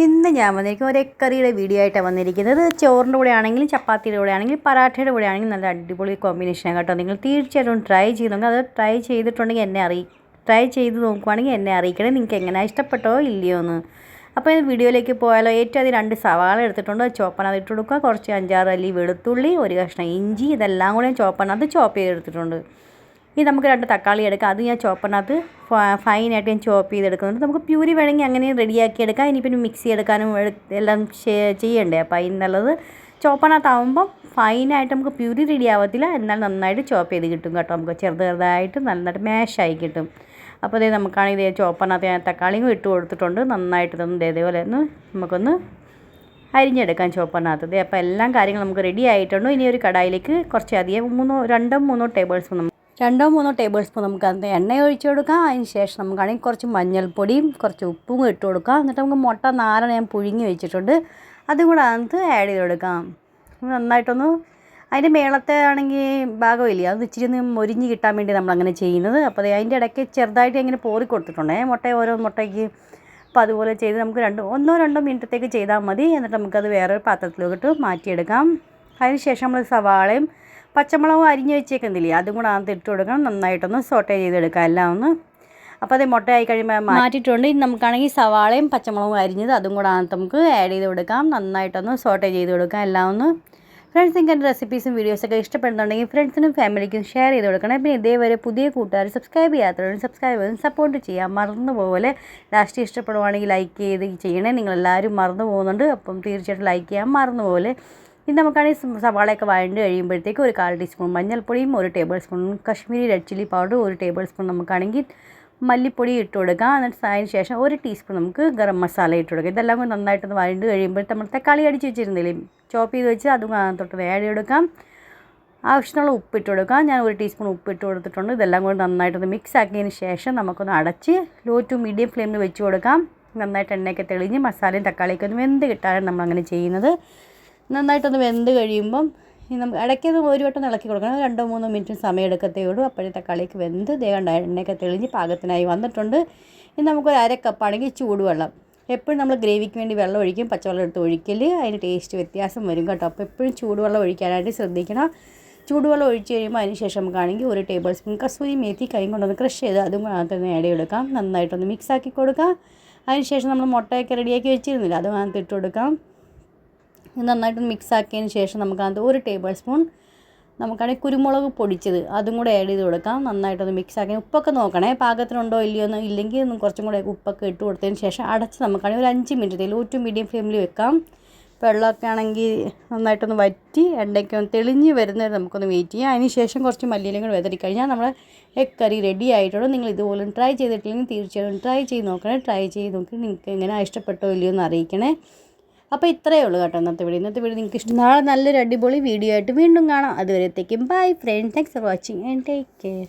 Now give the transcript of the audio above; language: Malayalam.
ഇന്ന് ഞാൻ വന്നിരിക്കുന്നത് ഒരു എഗ് കറിയുടെ വീഡിയോ ആയിട്ടാണ് വന്നിരിക്കുന്നത്. ചോറിൻ്റെ കൂടെ ആണെങ്കിലും ചപ്പാത്തിയുടെ കൂടെ ആണെങ്കിലും പറാഠയുടെ കൂടെ ആണെങ്കിലും നല്ല അടിപൊളി കോമ്പിനേഷനാണ് കേട്ടോ. നിങ്ങൾ തീർച്ചയായിട്ടും ട്രൈ ചെയ്ത് നോക്കുക. അത് ട്രൈ ചെയ്തിട്ടുണ്ടെങ്കിൽ ട്രൈ ചെയ്ത് നോക്കുവാണെങ്കിൽ എന്നെ അറിയിക്കണേ നിങ്ങൾക്ക് എങ്ങനെ ഇഷ്ടപ്പെട്ടോ ഇല്ലയോ എന്ന്. അപ്പോൾ ഈ വീഡിയോയിലേക്ക് പോയാലോ. ഏറ്റവും ആദ്യം 2 സവാള എടുത്തിട്ടുണ്ട്. ചോപ്പനകത്ത് ഇട്ട് കൊടുക്കുക. കുറച്ച് 5-6 അല്ലി വെളുത്തുള്ളി, ഒരു കഷ്ണം ഇഞ്ചി, ഇതെല്ലാം കൂടെ ചോപ്പനകത്ത് ചോപ്പ് ചെയ്തെടുത്തിട്ടുണ്ട്. ഇത് നമുക്ക് 2 തക്കാളി എടുക്കാം. അത് ഞാൻ ചോപ്പറിനകത്ത് ഫൈനായിട്ട് ഞാൻ ചോപ്പ് ചെയ്തെടുക്കുന്നുണ്ട്. നമുക്ക് പ്യൂരി വേണമെങ്കിൽ അങ്ങനെ റെഡിയാക്കി എടുക്കാം. ഇനി പിന്നെ മിക്സി എടുക്കാനും എല്ലാം ചെയ്യണ്ടേ. അപ്പോൾ അതിന് നല്ലത് ചോപ്പറിനകത്താവുമ്പം ഫൈനായിട്ട് നമുക്ക് പ്യൂരി റെഡി ആവത്തില്ല, എന്നാൽ നന്നായിട്ട് ചോപ്പ് ചെയ്ത് കിട്ടും കേട്ടോ. നമുക്ക് ചെറുതായിട്ട് നന്നായിട്ട് മാഷായി കിട്ടും. അപ്പോൾ ഇതേ നമുക്കാണെങ്കിൽ ഇതേ ചോപ്പറിനകത്ത് ഞാൻ തക്കാളിയും ഇട്ട് കൊടുത്തിട്ടുണ്ട്. നന്നായിട്ട് ഇതേപോലെ ഒന്ന് നമുക്കൊന്ന് അരിഞ്ഞെടുക്കാം ചോപ്പറിനകത്ത്. അപ്പോൾ എല്ലാം കാര്യങ്ങളും നമുക്ക് റെഡി ആയിട്ടുണ്ട്. ഇനി ഒരു കടായിലേക്ക് കുറച്ചധികം 2-3 ടേബിൾ സ്പൂൺ നമുക്ക് അത് എണ്ണ ഒഴിച്ച് കൊടുക്കാം. അതിന് ശേഷം നമുക്കാണെങ്കിൽ കുറച്ച് മഞ്ഞൾപ്പൊടിയും കുറച്ച് ഉപ്പും ഇട്ട് കൊടുക്കാം. എന്നിട്ട് നമുക്ക് മുട്ട 4 ഞാൻ പുഴുങ്ങി വെച്ചിട്ടുണ്ട്, അതും കൂടെ അതിനകത്ത് ആഡ് ചെയ്ത് കൊടുക്കാം. നന്നായിട്ടൊന്ന് അതിൻ്റെ മേളത്തെ ആണെങ്കിൽ ഭാഗമില്ല, അത് ഇച്ചിരി ഒന്ന് മൊരിഞ്ഞ് കിട്ടാൻ വേണ്ടി നമ്മളങ്ങനെ ചെയ്യുന്നത്. അപ്പോൾ അതിൻ്റെ ഇടയ്ക്ക് ചെറുതായിട്ട് ഇങ്ങനെ പോറി കൊടുത്തിട്ടുണ്ടേ ഓരോ മുട്ടയ്ക്ക്. അപ്പോൾ അതുപോലെ ചെയ്ത് നമുക്ക് 1-2 മിനിറ്റത്തേക്ക് ചെയ്താൽ മതി. എന്നിട്ട് നമുക്കത് വേറൊരു പാത്രത്തിലോട്ട് മാറ്റിയെടുക്കാം. അതിന് ശേഷം നമ്മൾ സവാളയും പച്ചമുളകും അരിഞ്ഞ് വെച്ചേക്കുന്നില്ലേ, അതും കൂടെ അതിനകത്ത് ഇട്ട് കൊടുക്കണം. നന്നായിട്ടൊന്ന് സോട്ടേ ചെയ്തെടുക്കാം എല്ലാം ഒന്ന്. അപ്പോൾ അത് മുട്ടയായി കഴിയുമ്പോൾ മാറ്റിയിട്ടുണ്ട്. ഇനി നമുക്കാണെങ്കിൽ സവാളയും പച്ചമുളകും അരിഞ്ഞത് അതും കൂടെ അതിനകത്ത് നമുക്ക് ആഡ് ചെയ്ത് കൊടുക്കാം. നന്നായിട്ടൊന്ന് സോട്ടേ ചെയ്ത് കൊടുക്കാം എല്ലാം ഒന്ന്. ഫ്രണ്ട്സ്, നിങ്ങൾക്ക് എൻ്റെ റെസിപ്പീസും വീഡിയോസൊക്കെ ഇഷ്ടപ്പെടുന്നുണ്ടെങ്കിൽ ഫ്രണ്ട്സിനും ഫാമിലിക്കും ഷെയർ ചെയ്ത് കൊടുക്കണം. പിന്നെ ഇതേവരെ പുതിയ കൂട്ടുകാർ സബ്സ്ക്രൈബ് ചെയ്യാത്തവരും സബ്സ്ക്രൈബ് ചെയ്ത് സപ്പോർട്ട് ചെയ്യാം. മറന്നുപോലെ ലാസ്റ്റ് ഇഷ്ടപ്പെടുവാണെങ്കിൽ ലൈക്ക് ചെയ്ത് ചെയ്യണേ. നിങ്ങളെല്ലാവരും മറന്നു പോകുന്നുണ്ട്, അപ്പം തീർച്ചയായിട്ടും ലൈക്ക് ചെയ്യാൻ മറന്നുപോലെ. ഇനി നമുക്കാണെങ്കിൽ സവാളയൊക്കെ വഴണ്ട് കഴിയുമ്പോഴത്തേക്ക് ഒരു 1/4 ടീസ്പൂൺ മഞ്ഞൾപ്പൊടിയും 1 table spoon Kashmiri red chilli powder, 1 table spoon നമുക്കാണെങ്കിൽ മല്ലിപ്പൊടി ഇട്ട് കൊടുക്കാം. എന്നിട്ട് അതിന് ശേഷം 1 ടീസ്പൂൺ നമുക്ക് ഗരം മസാല ഇട്ട് കൊടുക്കാം. ഇതെല്ലാം കൂടി നന്നായിട്ടൊന്ന് വഴണ്ട് കഴിയുമ്പോഴത്തെ നമ്മൾ തക്കാളി അടിച്ച് വെച്ചിരുന്നില്ലേ, ചോപ്പ് ചെയ്ത് വെച്ച് അതും തൊട്ട് ആഡ് ചെയ്ത് കൊടുക്കാം. ആവശ്യത്തിനുള്ള ഉപ്പിട്ട് കൊടുക്കാം. ഞാൻ 1 ടീസ്പൂൺ ഉപ്പിട്ട് കൊടുത്തിട്ടുണ്ട്. ഇതെല്ലാം കൂടി നന്നായിട്ടൊന്ന് മിക്സ് ആക്കിയതിന് ശേഷം നമുക്കൊന്ന് അടച്ച് ലോ ടു മീഡിയം ഫ്ലെയിമിൽ വെച്ച് കൊടുക്കാം. നന്നായിട്ട് എണ്ണയൊക്കെ തെളിഞ്ഞ് മസാലയും തക്കാളിയൊക്കെ ഒന്ന് വെന്ത് കിട്ടാനാണ് നമ്മളങ്ങനെ ചെയ്യുന്നത്. നന്നായിട്ടൊന്ന് വെന്ത് കഴിയുമ്പം നമുക്ക് ഇടയ്ക്കൊന്ന് ഒരു വട്ടം ഇളക്കി കൊടുക്കണം. 2-3 മിനിറ്റ് സമയം എടുക്കത്തേ ഉള്ളൂ. അപ്പോഴേ തക്കാളിക്ക് വെന്ത് എണ്ണയൊക്കെ തെളിഞ്ഞ് പാകത്തിനായി വന്നിട്ടുണ്ട്. ഇനി നമുക്കൊരു 1/2 കപ്പാണെങ്കിൽ ചൂടുവെള്ളം. എപ്പോഴും നമ്മൾ ഗ്രേവിക്ക് വേണ്ടി വെള്ളം ഒഴിക്കും, പച്ചവെള്ളം എടുത്ത് ഒഴിക്കൽ, അതിന് ടേസ്റ്റ് വ്യത്യാസം വരും കേട്ടോ. അപ്പോൾ എപ്പോഴും ചൂടുവെള്ളം ഒഴിക്കാനായിട്ട് ശ്രദ്ധിക്കണം. ചൂടുവെള്ളം ഒഴിച്ച് കഴിയുമ്പോൾ അതിന് ശേഷം നമുക്കാണെങ്കിൽ 1 ടേബിൾ സ്പൂൺ കസൂരി മേത്തി കൈ കൊണ്ടൊന്ന് ക്രഷ് ചെയ്ത് അതും അതിനകത്ത് ആഡ് ചെയ്തെടുക്കാം. നന്നായിട്ടൊന്ന് മിക്സ് ആക്കി കൊടുക്കാം. അതിന് ശേഷം നമ്മൾ മുട്ടയൊക്കെ റെഡിയാക്കി വെച്ചിരുന്നില്ല, അതും അതിനകത്ത് ഇട്ട് കൊടുക്കാം. നന്നായിട്ടൊന്ന് മിക്സ് ആക്കിയതിന് ശേഷം നമുക്കകത്ത് 1 ടേബിൾ സ്പൂൺ നമുക്കാണെങ്കിൽ കുരുമുളക് പൊടിച്ചത് അതും കൂടെ ആഡ് ചെയ്ത് കൊടുക്കാം. നന്നായിട്ടൊന്ന് മിക്സ് ആക്കി ഉപ്പൊക്കെ നോക്കണേ, പാകത്തിനുണ്ടോ ഇല്ലയോ എന്ന്. ഇല്ലെങ്കിൽ ഒന്ന് കുറച്ചും കൂടെ ഉപ്പൊക്കെ ഇട്ട് കൊടുത്തതിന് ശേഷം അടച്ച് നമുക്കാണെങ്കിൽ ഒരു 5 മിനിറ്റ് ലോ ടു മീഡിയം ഫ്ലെയിമിൽ വെക്കാം. വെള്ളമൊക്കെ ആണെങ്കിൽ നന്നായിട്ടൊന്ന് വറ്റി എണ്ണയ്ക്ക് ഒന്ന് തെളിഞ്ഞ് വരുന്നത് നമുക്കൊന്ന് വെയിറ്റ് ചെയ്യാം. അതിന് ശേഷം കുറച്ച് മല്ലിയിലും കൂടെ വെതറി കഴിഞ്ഞാൽ നമ്മുടെ എഗ് കറി റെഡി ആയിട്ടുള്ളൂ. നിങ്ങൾ ഇതുപോലെ ട്രൈ ചെയ്തിട്ടില്ലെങ്കിൽ തീർച്ചയായിട്ടും ട്രൈ ചെയ്ത് നോക്കണേ. ട്രൈ ചെയ്ത് നോക്കി നിങ്ങൾക്ക് എങ്ങനെ ഇഷ്ടപ്പെട്ടോ ഇല്ലയോ എന്ന് അറിയിക്കണേ. അപ്പോൾ ഇത്രയേ ഉള്ളൂ കേട്ടോ ഇന്നത്തെ വീഡിയോ നിങ്ങൾക്ക് ഇഷ്ടം. നാളെ നല്ലൊരു അടിപൊളി വീഡിയോ ആയിട്ട് വീണ്ടും കാണാം. അതുവരത്തേക്കും bye friends, thanks for watching and take care.